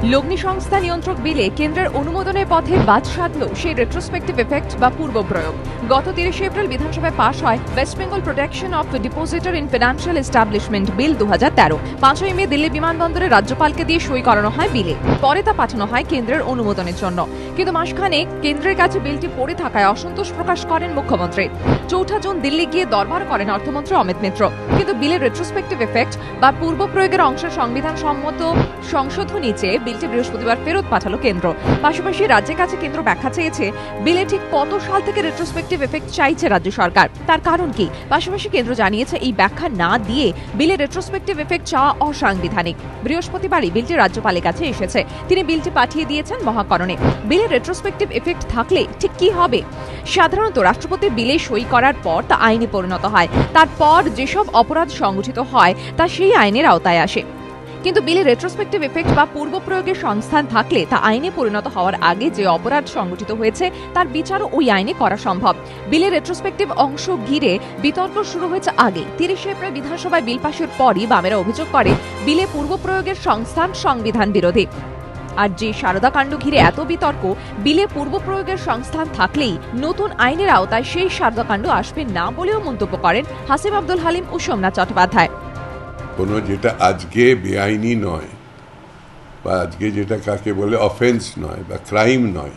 লগ্নি সংস্থা নিয়ন্ত্রক বিলে কেন্দ্রের অনুমোদনের পথে বাদ সাধল সেই রেট্রোস্পেক্টিভ এফেক্ট বা পূর্ব প্রয়োগ। গত 30 এপ্রিল বিধানসভায় পাশ হয় West Bengal protection of depositor in financial establishment bill 2013। 5ই মে দিল্লি বিমানবন্দরে রাজ্যপালকে দিয়ে সই করানো হয় বিলে। পরে তা পাঠানো হয় কেন্দ্রের অনুমোদনের জন্য। কিন্তু মাসখানেক কেন্দ্রের কাছে বিলটি পড়ে থাকায় অসন্তোষ প্রকাশ করেন মুখ্যমন্ত্রী। 4 জুন দিল্লি গিয়ে দরবার করেন অর্থমন্ত্রী অমিত মিত্র। কিন্তু বিলের রেট্রোস্পেক্টিভ এফেক্ট বা পূর্ব প্রয়োগের অংশের সংবিধান সম্মত সংশোধনী চেয়ে বিলটি বৃহস্পতিবার ফেরত পাঠালো কেন্দ্র। পাশাপাশি রাজ্যের কাছে কেন্দ্র ব্যাখ্যা চেয়েছে বিলে ঠিক কত সাল থেকে রেট্রোস্পেক্টিভ এফেক্ট চাইছে রাজ্য সরকার, তার কারণ কি। পাশাপাশি কেন্দ্র জানিয়েছে এই ব্যাখ্যা না দিয়ে বিলে রেট্রোস্পেক্টিভ এফেক্ট চাওয়া অসাংবিধানিক। বৃহস্পতিবারই বিলটি রাজ্যপালের কাছে এসেছে। তিনি বিলটি পাঠিয়ে দিয়েছেন মহাকরণে। বিলে রেট্রোস্পেক্টিভ এফেক্ট থাকলে ঠিক কি হবে? সাধারণত রাষ্ট্রপতি বিলে সই করার পর তা আইনে পরিণত হয়। তারপর যেসব অপরাধ সংঘটিত হয় তা সেই আইনের আওতায় আসে। কিন্তু বিলে রেট্রোস্পেক্টিভ এফেক্ট বা পূর্ব প্রয়োগের সংস্থান থাকলে তা আইনে পরিণত হওয়ার আগে যে অপরাধ সংঘটিত হয়েছে তার বিচারও ওই আইনে করা সম্ভব। বিলের রেট্রোস্পেক্টিভ অংশ ঘিরে বিতর্ক শুরু হয়েছে আগে। 30 এপ্রিল বিধানসভায় বিল পাশের পরই বামেরা অভিযোগ করে বিলে পূর্ব প্রয়োগের সংস্থান সংবিধান বিরোধী। আর যে সারদা কাণ্ড ঘিরে এত বিতর্ক, বিলে পূর্ব প্রয়োগের সংস্থান থাকলেই নতুন আইনের আওতায় সেই সারদা কাণ্ড আসবে না বলেও মন্তব্য করেন হাসিব আব্দুল হালিম ও সোমনাথ চট্টোপাধ্যায়। কোনো যেটা আজকে বেআইনি নয় বা আজকে যেটা কাকে বলে অফেন্স নয় বা ক্রাইম নয়,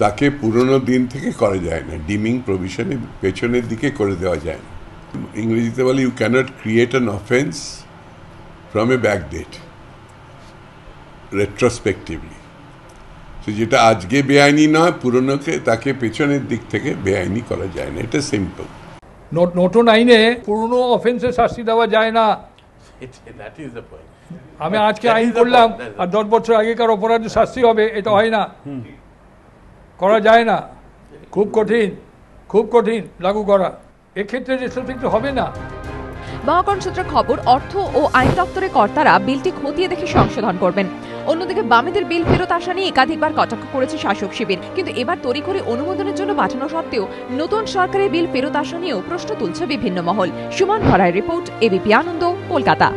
তাকে পুরনো দিন থেকে করা যায় না। ডিমিং প্রভিশনের পেছনের দিকে করে দেওয়া যায় না। ইংরেজিতে বলে you can't create an offence from a back date retrospectively. তো যেটা আজকে বেআইনি নয়, পুরনোকে তাকে পেছনের দিক থেকে বেআইনি করা যায় না। এটা সিম্পল। নতুন আইনে পুরনো অফেন্সে শাস্তি দেওয়া যায় না। আমি আজকে আইন করলাম আর 10 বছর আগেকার অপরাধের শাস্তি হবে, এটা হয় না, করা যায় না। খুব কঠিন লাগু করা। এক্ষেত্রে রেট্রোস্পেক্টিভ হবে না। মহাকরণ সূত্রের খবর, অর্থ ও আইন দপ্তরের কর্তারা বিলটি খতিয়ে দেখে সংশোধন করবেন। অন্যদিকে বামেদের বিল ফেরত আসা নিয়ে একাধিকবার কটাক্ষ করেছে শাসক শিবির। কিন্তু এবার তড়িঘড়ি অনুমোদনের জন্য পাঠানো সত্ত্বেও নতুন সরকারের বিল ফেরত আসা নিয়েও প্রশ্ন তুলছে বিভিন্ন মহল। সুমন ভরার রিপোর্ট, এবিপি আনন্দ, কলকাতা।